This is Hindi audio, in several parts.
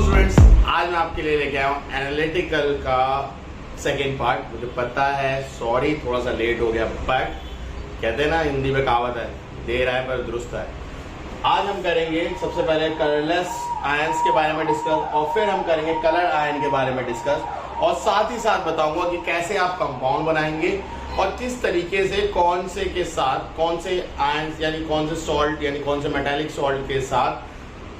स्टूडेंट्स, आज मैं आपके लिए लेके आया हूँ एनालिटिकल का सेकेंड पार्ट। मुझे पता है, सॉरी थोड़ा सा लेट हो गया, बट कहते हैं ना हिंदी में कहावत है, देर आए पर दुरुस्त है। आज हम करेंगे सबसे पहले कलरलेस आयंस के बारे में डिस्कस, और फिर हम करेंगे कलर आयन के बारे में डिस्कस, और साथ ही साथ बताऊंगा कि कैसे आप कंपाउंड बनाएंगे और किस तरीके से कौन से के साथ कौन से आयंस यानी कौन से सॉल्ट यानी कौन से मेटालिक सॉल्ट के साथ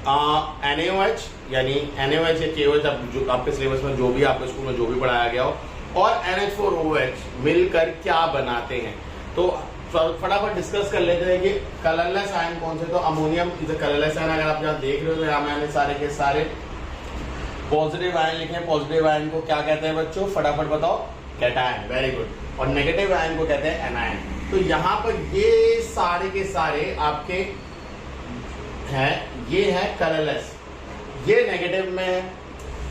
NaOH यानी NaOH या KOH जो आपके सिलेबस में जो भी आपके स्कूल में जो भी पढ़ाया गया हो और NH4OH मिलकर क्या बनाते हैं। तो फटाफट डिस्कस कर लेते हैं कि कलरलेस आयन कौन से। तो ammonium is a colourless ion. अगर आप यहाँ देख रहे हो तो यहाँ मैंने सारे के सारे पॉजिटिव आयन लिखे हैं। पॉजिटिव आयन को क्या कहते हैं बच्चों, फटाफट बताओ, कैटायन। Very good. और नेगेटिव आयन को कहते हैं एनायन। तो यहाँ पर ये सारे के सारे आपके हैं, ये है कलरलेस, ये नेगेटिव में है,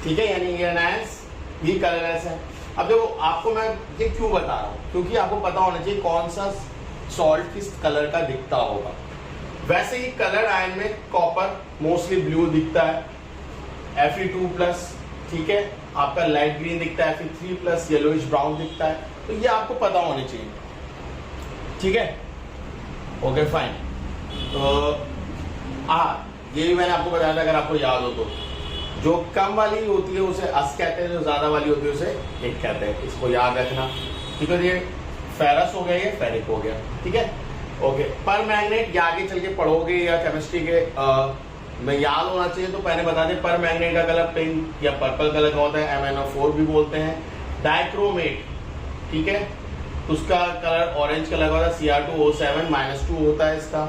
ठीक है, यानी ये एनायंस भी कलरलेस है। अब देखो आपको मैं ये क्यों बता रहा हूँ, क्योंकि आपको पता होना चाहिए कौन सा सॉल्ट किस कलर का दिखता होगा। वैसे ही कलर आयन में कॉपर मोस्टली ब्लू दिखता है, Fe2+, ठीक है, आपका लाइट ग्रीन दिखता है, Fe3+, येलोइश ब्राउन दिखता है। तो ये आपको पता होने चाहिए, ठीक है, ओके फाइन। तो ये भी मैंने आपको बताया था, अगर आपको याद हो तो, जो कम वाली होती है उसे अस कहते हैं, जो ज्यादा वाली होती है उसे एक कहते हैं। इसको याद रखना, ठीक है। ये फेरस हो गया, ये फेरिक हो गया, ठीक है, ओके। पर मैग्नेट या आगे चल के पढ़ोगे या केमिस्ट्री के में याद होना चाहिए। तो पहले बता दें, पर मैग्नेट का कलर पिंक या पर्पल कलर का होता है, MnO4 भी बोलते हैं। डाइक्रोमेट, ठीक है, उसका कलर ऑरेंज कलर का होता है, Cr2O7 -2 होता है इसका।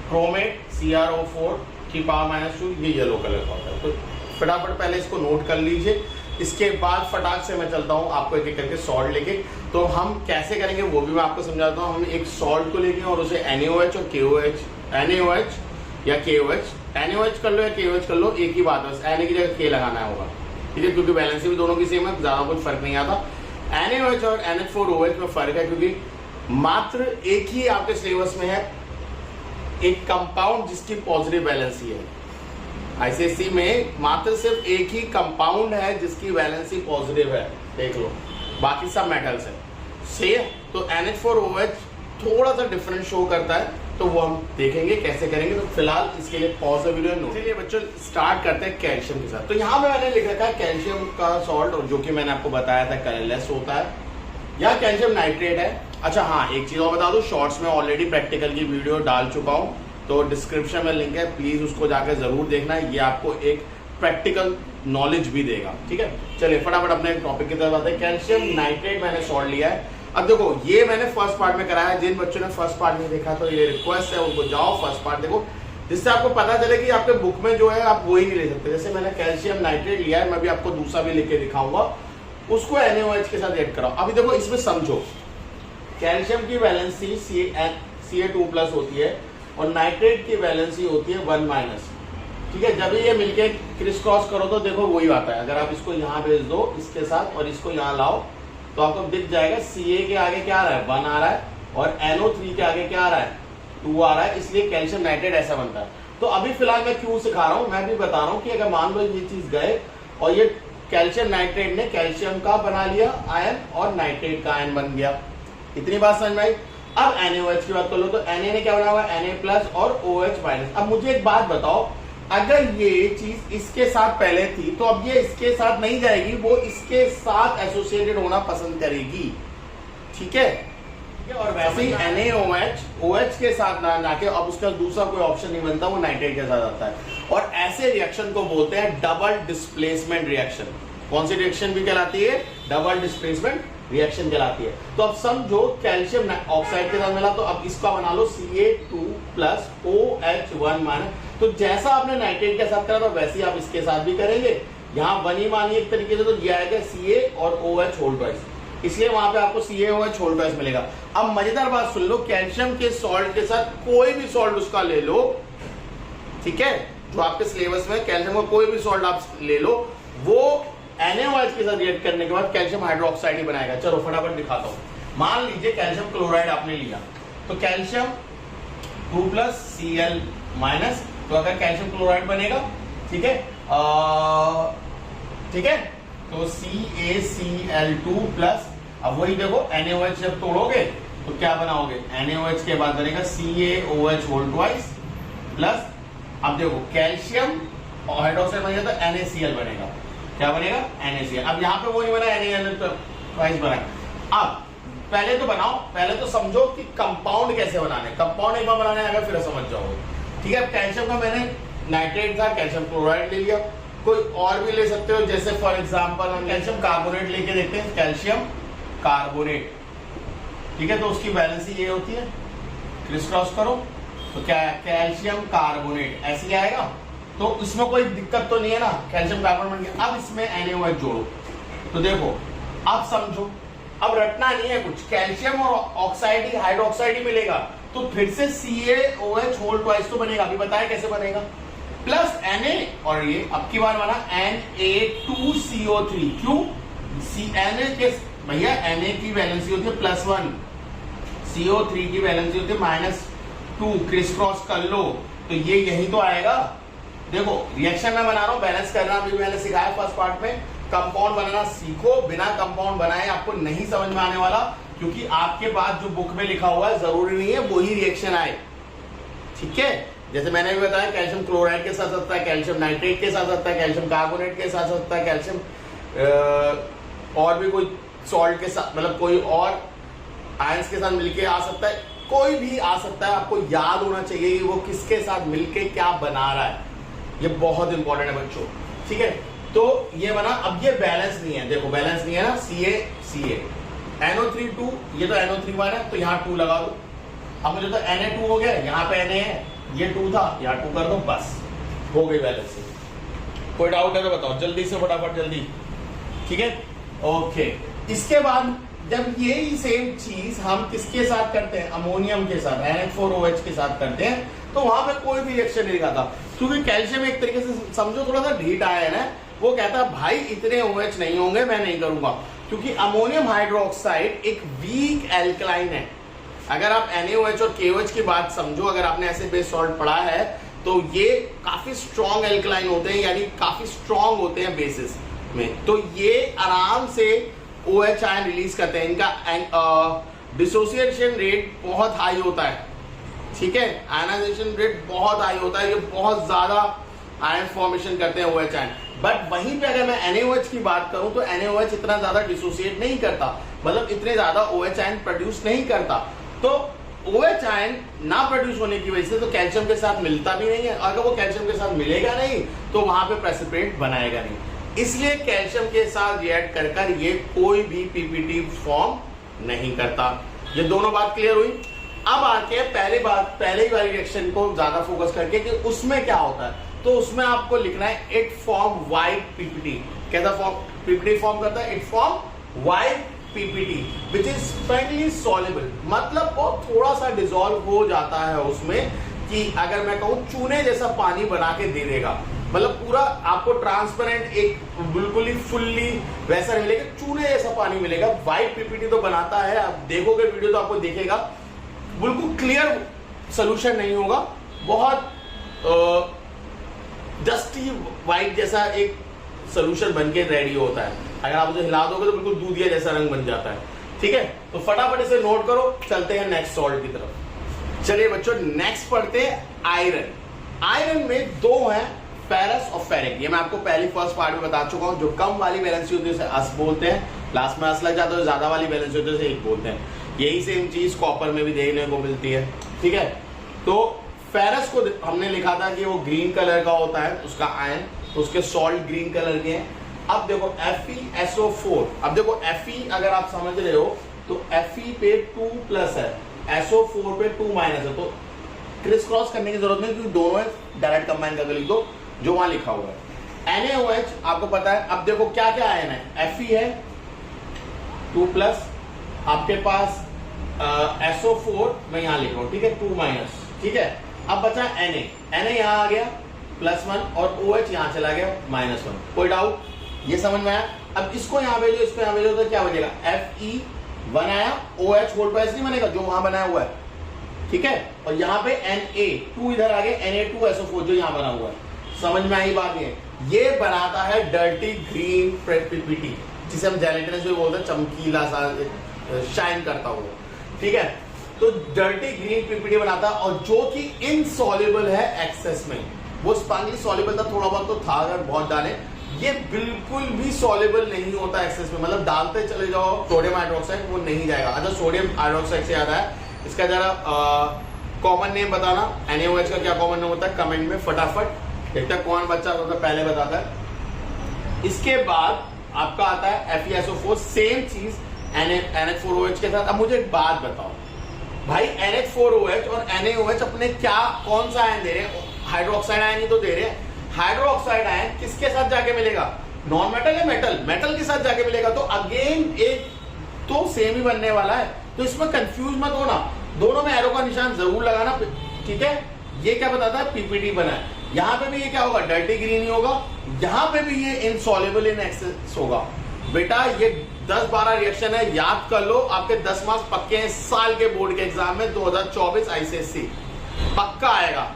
क्रोमेट CrO4 की पावर -2, ये येलो कलर का होता है। तो फटाफट पहले इसको नोट कर लीजिए। इसके बाद फटाक से मैं चलता हूँ आपको एक एक करके सॉल्ट लेके। तो हम कैसे करेंगे वो भी मैं आपको समझाता हूँ। हम एक सॉल्ट को लेंगे और उसे NaOH और KOH, NaOH या KOH, NaOH कर लो या KOH कर लो, एक ही बात है, बस Na की जगह K लगाना होगा, ठीक है, क्योंकि वैलेंसी भी दोनों की सेम है, ज्यादा कुछ फर्क नहीं आता। NaOH और NH4OH में फर्क है, क्योंकि मात्र एक ही आपके सिलेबस में है एक कंपाउंड जिसकी पॉजिटिव वैलेंसी है। आईसीएसई में मात्र सिर्फ एक ही कंपाउंड है जिसकी वैलेंसी पॉजिटिव है, देख लो, बाकी सब मेटल्स है सेम। तो NH4OH थोड़ा सा डिफरेंट शो करता है, तो वो हम देखेंगे कैसे करेंगे। तो फिलहाल इसके लिए पॉज वीडियो नोट। चलिए बच्चों स्टार्ट करते हैं कैल्शियम के साथ। तो यहाँ पे मैंने लिख रखा है कैल्शियम का सॉल्ट, और जो कि मैंने आपको बताया था कलरलेस होता है या कैल्शियम नाइट्रेट है। अच्छा हाँ, एक चीज और बता दूं, शॉर्ट्स में ऑलरेडी प्रैक्टिकल की वीडियो डाल चुका हूं, तो डिस्क्रिप्शन में लिंक है, प्लीज उसको जाकर जरूर देखना। ये आपको एक प्रैक्टिकल नॉलेज भी देगा, ठीक है। चलिए फटाफट अपने टॉपिक की तरफ आते हैं। कैल्शियम नाइट्रेट मैंने सॉल्ट लिया है। अब देखो ये मैंने फर्स्ट पार्ट में कराया है। जिन बच्चों ने फर्स्ट पार्ट नहीं देखा तो ये रिक्वेस्ट है उनको जाओ फर्स्ट पार्ट देखो, जिससे आपको पता चले कि आपके बुक में जो है आप वही नहीं ले सकते। जैसे मैंने कैल्शियम नाइट्रेट लिया है, मैं भी आपको दूसरा भी लिख के दिखाऊंगा, उसको NaOH के साथ ऐड कराओ। अभी देखो इसमें समझो, कैल्शियम की वैलेंसी Ca2+ होती है और नाइट्रेट की वैलेंसी होती है 1-, ठीक है। जब ये मिलके क्रिस क्रॉस करो तो देखो वही आता है। अगर आप इसको यहाँ भेज दो इसके साथ और इसको यहाँ लाओ तो आपको दिख जाएगा Ca के आगे क्या आ रहा है, 1 आ रहा है, और NO3 के आगे क्या आ रहा है, 2 आ रहा है। इसलिए कैल्शियम नाइट्रेट ऐसा बनता है। तो अभी फिलहाल मैं क्यों सिखा रहा हूँ, मैं भी बता रहा हूँ कि अगर मान लो ये चीज गए और ये कैल्शियम नाइट्रेट ने कैल्शियम का बना लिया आयन और नाइट्रेट का आयन बन गया, इतनी बात समझ में आई। अब NaOH की बात कर लो तो Na ने क्या बना हुआ है, Na+ और OH-। अब मुझे एक बात बताओ, अगर ये चीज इसके साथ पहले थी तो अब ये इसके साथ नहीं जाएगी, वो इसके साथ एसोसिएटेड होना पसंद करेगी, ठीक है। और वैसे ही NaOH OH के साथ ना के अब उसका दूसरा कोई ऑप्शन नहीं बनता, वो नाइट्रेट के साथ आता है। और ऐसे रिएक्शन को बोलते हैं डबल डिस्प्लेसमेंट रिएक्शन। कौन सी रिएक्शन भी कहलाती है, डबल डिस्प्लेसमेंट रिएक्शन कहलाती है। तो अब समझो कैल्शियम ऑक्साइड के साथ मिला, तो अब इसका बना लो Ca2+ OH1-। तो जैसा आपने नाइट्रेट के साथ करा था वैसे ही आप इसके साथ भी करेंगे। यहाँ 1 ही मानिए एक तरीके से, तो ये आएगा Ca और OH2, इसलिए वहां पे आपको CaOH2 मिलेगा। अब मजेदार बात सुन लो, कैल्शियम के सॉल्ट के साथ कोई भी सॉल्ट उसका ले लो, ठीक है, जो आपके सिलेबस में कैल्शियम का कोई भी सॉल्ट आप ले लो, वो NaOH के साथ रिएक्ट करने के बाद कैल्शियम हाइड्रोक्साइड ही बनाएगा। चलो फटाफट दिखाता हूं। मान लीजिए कैल्शियम क्लोराइड आपने लिया, तो कैल्शियम 2+ Cl-, तो अगर कैल्शियम क्लोराइड बनेगा ठीक है, ठीक है। तो CaCl2 प्लस, अब वही देखो NaOH जब तोड़ोगे तो क्या बनाओगे, NaOH के बाद बनेगा CaOH होल ट्वाइस प्लस, अब देखो कैल्शियम और हाइड्रोक्साइड बनेगा तो NaCl बनेगा। क्या बनेगा, NaCl। अब यहाँ पे वो नहीं बना, NaCl ट्वाइस बना। अब पहले तो बनाओ, पहले तो समझो कि कंपाउंड कैसे बनाने, कंपाउंड एक बार बनाने आएगा फिर समझ जाओगे। ठीक है, कैल्शियम का मैंने नाइट्रेट था, कैल्शियम क्लोराइड ले लिया, कोई और भी ले सकते हो, जैसे फॉर एग्जांपल हम कैल्शियम कार्बोनेट लेके देखते हैं, कैल्शियम कार्बोनेट। ठीक है, तो उसकी वैलेंसी ये होती है, क्रिस क्रॉस करो तो क्या है, कैल्शियम कार्बोनेट ऐसे ही आएगा। तो इसमें कोई दिक्कत तो नहीं है ना, कैल्शियम कार्बोनेट। अब इसमें NaOH जोड़ो तो देखो, अब समझो, अब रटना नहीं है कुछ, कैल्शियम और ऑक्साइड ही, हाइड्रोक्साइड ही मिलेगा तो फिर से CaOH होल ट्वाइस तो बनेगा, अभी बताया कैसे बनेगा, प्लस Na, और ये अब की बार बना Na2CO3। क्यों, Na के भैया Na की वैलेंसी होती है +1, CO3 की वैलेंसी होती है -2, क्रिस क्रॉस कर लो तो ये यही तो आएगा। देखो रिएक्शन में बना रहा हूं, बैलेंस करना अभी मैंने सिखाया फर्स्ट पार्ट में। कंपाउंड बनाना सीखो, बिना कंपाउंड बनाए आपको नहीं समझ में आने वाला, क्योंकि आपके पास जो बुक में लिखा हुआ है जरूरी नहीं है वही रिएक्शन आए। ठीक है, जैसे मैंने भी बताया कैल्शियम क्लोराइड के साथ सकता है, कैल्शियम नाइट्रेट के साथ सकता है, कैल्शियम कार्बोनेट के साथ सकता है, कैल्शियम और भी कोई सॉल्ट के साथ, मतलब कोई और आयंस के साथ मिलके आ सकता है, कोई भी आ सकता है। आपको याद होना चाहिए कि वो किसके साथ मिलके क्या बना रहा है, ये बहुत इंपॉर्टेंट है बच्चों। ठीक है, तो ये बना, अब ये बैलेंस नहीं है, देखो बैलेंस नहीं है ना, Ca NO3 2, ये तो NO3 1 है तो यहाँ 2 लगा दो। अब मुझे तो Na2 हो गया, यहाँ पे Na है, ये 2 था, यहाँ 2 कर दो, बस हो गई बैलेंस। कोई डाउट है तो बताओ जल्दी से, फटाफट जल्दी। ठीक है, ओके। इसके बाद जब यही सेम चीज हम किसके साथ करते हैं, अमोनियम के साथ, NH4OH के साथ करते हैं, तो वहां पे कोई भी रिएक्शन नहीं दिखाता, क्योंकि कैल्शियम एक तरीके से समझो थोड़ा सा ढीठ आया है ना, वो कहता है भाई इतने OH नहीं होंगे, मैं नहीं करूंगा, क्योंकि अमोनियम हाइड्रोक्साइड एक वीक एल्कलाइन है। अगर आप NaOH और KOH की बात समझो, अगर आपने ऐसे बेस सॉल्ट पढ़ा है तो ये काफी स्ट्रॉन्ग एल्कलाइन होते हैं, यानी काफी स्ट्रॉन्ग होते हैं बेसिस में, तो ये आराम से OH आयन रिलीज करते हैं। इनका डिसोसिएशन रेट बहुत हाई होता है। ठीक है, आयनाइजेशन रेट बहुत हाई होता है, ये बहुत ज्यादा आयन फॉर्मेशन करते हैं OH आयन। बट वहीं पे अगर मैं NaOH की बात करूं तो NaOH इतना ज्यादा डिसोसिएट नहीं करता, मतलब इतने ज्यादा OH आयन प्रोड्यूस नहीं करता। तो OH आयन ना प्रोड्यूस होने की वजह से तो कैल्शियम के साथ मिलता भी नहीं है, अगर वो कैल्शियम के साथ मिलेगा नहीं तो वहां पे प्रेसिपिटेट बनाएगा नहीं, इसलिए कैल्शियम के साथ रिएक्ट कर ये कोई भी पीपीटी फॉर्म नहीं करता। ये दोनों बात क्लियर हुई। अब आके पहली वाली रिएक्शन को ज्यादा फोकस करके कि उसमें क्या होता है, तो उसमें आपको लिखना है इट फॉर्म वाइट पीपीटी। कैसा फॉर्म पीपीटी फॉर्म करता है, it form white PPT which is friendly soluble, मतलब वो थोड़ा सा डिसॉल्व हो जाता है उसमें, कि अगर मैं कहूं चूने जैसा पानी बना के दे देगा, मतलब पूरा आपको ट्रांसपेरेंट एक बिल्कुल ही फुल्ली वैसा नहीं मिलेगा, चूने जैसा पानी मिलेगा। व्हाइट पीपीटी तो बनाता है, आप देखोगे वीडियो तो आपको दिखेगा, बिल्कुल क्लियर सोल्यूशन नहीं होगा, बहुत डस्टी व्हाइट जैसा एक सोल्यूशन बनके रेडी होता है। अगर आप उसे हिला दोगे तो बिल्कुल दूधिया जैसा रंग बन जाता है। ठीक है, तो फटाफट इसे नोट करो, चलते हैं नेक्स्ट सॉल्ट की तरफ। चलिए बच्चों, नेक्स्ट पढ़ते हैं आयरन। आयरन में दो हैं, फेरस और फेरिक। ये मैं आपको पहली फर्स्ट पार्ट में बता चुका हूं। जो कम वाली वैलेंसी होती है उसे अस बोलते हैं, लास्ट में अस लग जाता है, ज्यादा वाली वैलेंसी होती है उसे एक बोलते हैं। यही सेम चीज कॉपर में भी देखने को मिलती है। ठीक है, तो फेरस को हमने लिखा था कि वो ग्रीन कलर का होता है उसका आयन, तो उसके सॉल्ट ग्रीन कलर के हैं। अब देखो FeSO4, अब देखो Fe अगर आप समझ रहे हो तो Fe पे 2+ है, SO4 पे 2- है, तो क्रिस क्रॉस करने की जरूरत नहीं, क्योंकि दोनों है डायरेक्ट कंबाइन करके लिख दो जो वहां लिखा हुआ है। NaOH आपको पता है। अब देखो क्या क्या आयन है, Fe है 2+, आपके पास SO4 मैं यहां लिख रहा हूं, ठीक है 2-। ठीक है, अब बचा Na यहां आ गया +1 और OH यहां चला गया -1। कोई डाउट, ये समझ में आया। अब इसको यहां भेजो, इसको यहां भेजो तो क्या बनेगा, Fe1 आया, OH होल ट्वाइस नहीं बनेगा जो वहां बनाया हुआ है। ठीक है, और यहाँ पे Na2 इधर आ गया, Na2SO4 जो यहाँ बना हुआ है। समझ में आई बात? ये बनाता है डर्टी ग्रीन पीपीटी, जिसे हम जेलेटिनस भी बोलते हैं, चमकीला सा शाइन करता हुआ, ठीक है। तो डर्टी ग्रीन पीपीटी बनाता है, और जो कि इनसॉल्युबल है एक्सेस में। वो स्पंजी सॉल्युबल था, थोड़ा बहुत तो था अगर बहुत डाले, ये बिल्कुल भी सॉल्युबल नहीं होता एक्सेस में, मतलब डालते चले जाओ सोडियम हाइड्रोक्साइड, वो नहीं जाएगा। अच्छा, सोडियम हाइड्रोक्साइड से याद है, इसका जरा कॉमन नेम बताना, NaOH का क्या कॉमन नेम होता है कमेंट में फटाफट देखते हैं कौन बच्चा होता है पहले बताता है। इसके बाद आपका आता है FeSO4, सेम चीज NH4OH के साथ। अब मुझे एक बात बताओ भाई, NH4OH और NaOH अपने क्या कौन सा आयन दे रहे हैं? हाइड्रोक्साइड आयन ही तो दे रहे हैं। हाइड्रोक्साइड आयन किसके साथ जाके मिलेगा? नॉन मेटल या मेटल? मेटल के साथ जाके मिलेगा। तो अगेन एक तो सेम ही बनने वाला है, तो इसमें कंफ्यूज मत होना, दोनों में एरो का निशान जरूर लगाना, ठीक है। ये क्या बताता है? पीपीटी बना है। यहां पे भी ये क्या होगा? डर्टी ग्रीन ही होगा। यहां पे भी ये इनसॉल्युबल इन एक्सेस होगा। बेटा ये 10-12 रिएक्शन है, याद कर लो, आपके 10 मार्क्स पक्के हैं साल के बोर्ड के एग्जाम में 2024 ICSE पक्का आएगा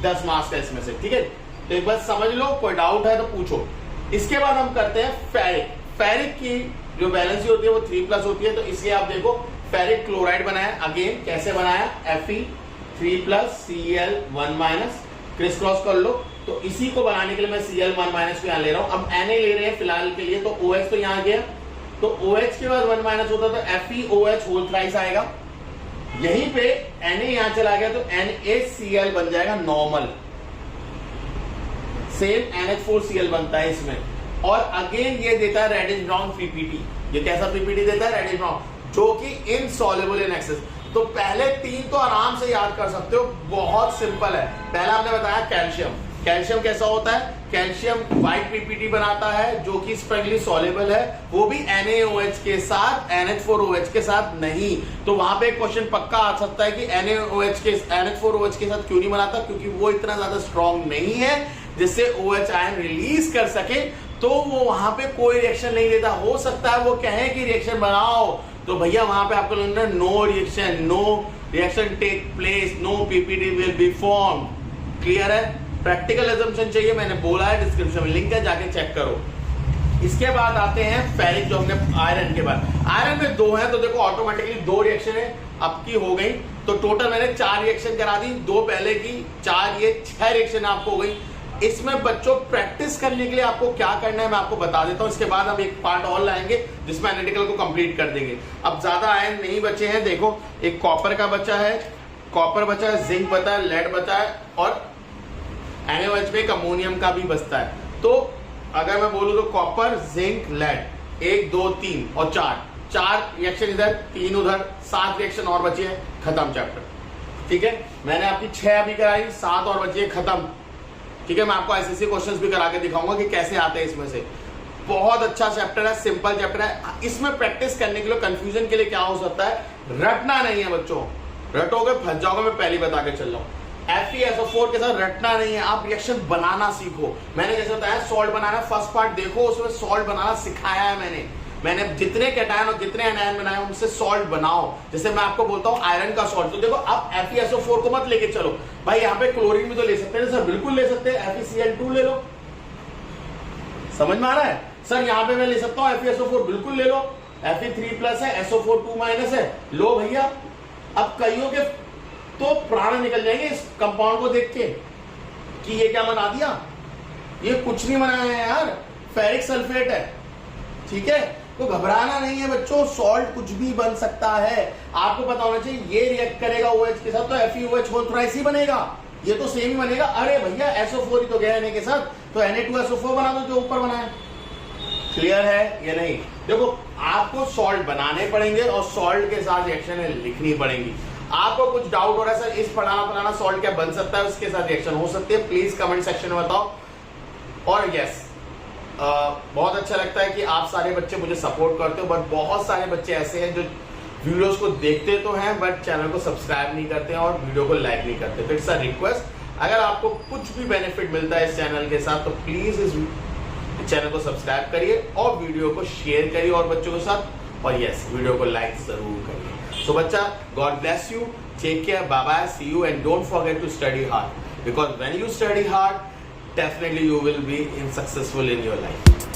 10 मार्क्स का इसमें से, ठीक है। तो एक बार समझ लो, कोई डाउट है तो पूछो। इसके बाद हम करते हैं फेरिक। फेरिक की जो वैलेंसी होती है वो 3+ होती है, तो इसलिए आप देखो फेरिक क्लोराइड बनाया। अगेन कैसे बनाया? Fe3+ Cl1-, क्रिस क्रॉस कर लो। तो इसी को बनाने के लिए मैं Cl1- को यहाँ ले रहा हूं। अब Na ले रहे हैं फिलहाल के लिए, तो OH तो यहाँ गया, तो OH के बाद 1- होता तो FeOH होल थ्राइस आएगा। यहीं पे Na यहाँ चला गया तो NaCl बन जाएगा नॉर्मल, सेम NH4Cl बनता है इसमें। और अगेन ये देता है रेडिश ब्राउन पीपीटी। ये कैसा पीपीटी देता है? रेडिश ब्राउन, जो कि इनसॉल्युबल इन एक्सेस। तो पहले 3 तो आराम से याद कर सकते हो, बहुत सिंपल है। पहला हमने बताया कैल्शियम। कैल्शियम कैसा होता है? कैल्शियम व्हाइट पीपीटी बनाता है, जो कि स्पंजली सॉल्युबल है, वो भी NaOH के साथ, NH4OH के साथ नहीं। तो वहां पे एक क्वेश्चन पक्का आ सकता है कि NH4OH के साथ क्यों नहीं बनाता? क्योंकि वो इतना ज्यादा स्ट्रॉन्ग नहीं है जिससे OH आयन रिलीज कर सके, तो वो वहां पे कोई रिएक्शन नहीं देता। हो सकता है वो कहे कि रिएक्शन बनाओ, तो भैया वहां पे आपको लिखना no reaction take place, no PPT will be form. Clear है? प्रैक्टिकल अजम्पशन चाहिए, मैंने बोला है, डिस्क्रिप्शन में लिंक है, जाके चेक करो। इसके बाद आते हैं फेरिक, जो हमने आयरन के बाद। आयरन में 2 है, तो देखो ऑटोमेटिकली 2 रिएक्शन है आपकी हो गई, तो टोटल मैंने 4 रिएक्शन करा दी, 2 पहले की, 4 ये 6 रिएक्शन आपको हो गई। इसमें बच्चों प्रैक्टिस करने के लिए आपको क्या करना है मैं आपको बता देता हूं। इसके बाद हम एक पार्ट और लाएंगे जिसमें एनालिटिकल को कंप्लीट कर देंगे। अब ज्यादा आयन नहीं बचे हैं, देखो एक कॉपर का बचा है, कॉपर बचा है, जिंक बचा है, लेड बचा है, और NaOH में अमोनियम का भी बचता है। तो अगर मैं बोलूं तो कॉपर, जिंक, लेड, 1 2 3 और 4 रिएक्शन इधर, 3 उधर, 7 रिएक्शन और बचे हैं, खत्म चैप्टर। ठीक है, मैंने आपकी 6 अभी कराई, 7 और बची है, खत्म। ठीक है, मैं आपको ऐसे क्वेश्चंस भी करा के दिखाऊंगा कि कैसे आते हैं इसमें से। बहुत अच्छा चैप्टर है, सिंपल चैप्टर है। इसमें प्रैक्टिस करने के लिए, कंफ्यूजन के लिए क्या हो सकता है, रटना नहीं है बच्चों, रटोगे फंस जाओगे, मैं पहले बता के चल रहा हूँ। FeSO4 के साथ रटना नहीं है, आप रिएक्शन बनाना सीखो। मैंने जैसे बताया सॉल्ट बनाना, फर्स्ट पार्ट देखो, उसमें सॉल्ट बनाना सिखाया है मैंने जितने कैटायन और जितने एनायन बनाए उनसे सॉल्ट बनाओ। जैसे मैं आपको बोलता हूँ आयरन का सॉल्ट, तो देखो आप FeSO4 को मत लेके चलो भाई, यहाँ पे क्लोरीन भी तो ले सकते हैं सर, बिल्कुल ले सकते हैं, FeCl2 ले लो। समझ में आ रहा है सर? यहाँ पे मैं ले सकता हूँ FeSO4, बिल्कुल ले लो, Fe3+ है, SO4 2- है, लो भैया। अब कईयों के तो प्राण निकल जाएंगे इस कंपाउंड को देख के कि ये क्या बना दिया, ये कुछ नहीं बनाया है यार, फेरिक सल्फेट है। ठीक है, तो घबराना नहीं है बच्चों, सॉल्ट कुछ भी बन सकता है। आपको पता होना चाहिए ये रिएक्ट करेगा OH के साथ तो FeOH होल थ्राइस ही बनेगा, ये तो सेम ही बनेगा। अरे भैया SO4 ही तो गया Na के साथ, तो Na2SO4 बना दो जो ऊपर बना है। क्लियर है या नहीं? देखो आपको सॉल्ट बनाने पड़ेंगे और सॉल्ट के साथ रिएक्शन लिखनी पड़ेंगी। आपको कुछ डाउट हो रहा है सर इस फलाना सॉल्ट क्या बन सकता है, उसके साथ रिएक्शन हो सकती है, प्लीज कमेंट सेक्शन में बताओ। और यस, बहुत अच्छा लगता है कि आप सारे बच्चे मुझे सपोर्ट करते हो, बट बहुत सारे बच्चे ऐसे हैं जो वीडियोस को देखते तो हैं बट चैनल को सब्सक्राइब नहीं करते हैं और वीडियो को लाइक नहीं करते। तो इट्स अ रिक्वेस्ट, अगर आपको कुछ भी बेनिफिट मिलता है इस चैनल के साथ तो प्लीज इस चैनल को सब्सक्राइब करिए और वीडियो को शेयर करिए और बच्चों के साथ, और यस वीडियो को लाइक जरूर करिए। सो बच्चा, god bless you, take care, bye bye, see you, and don't forget to study hard, because when you study hard definitely you will be in successful in your life.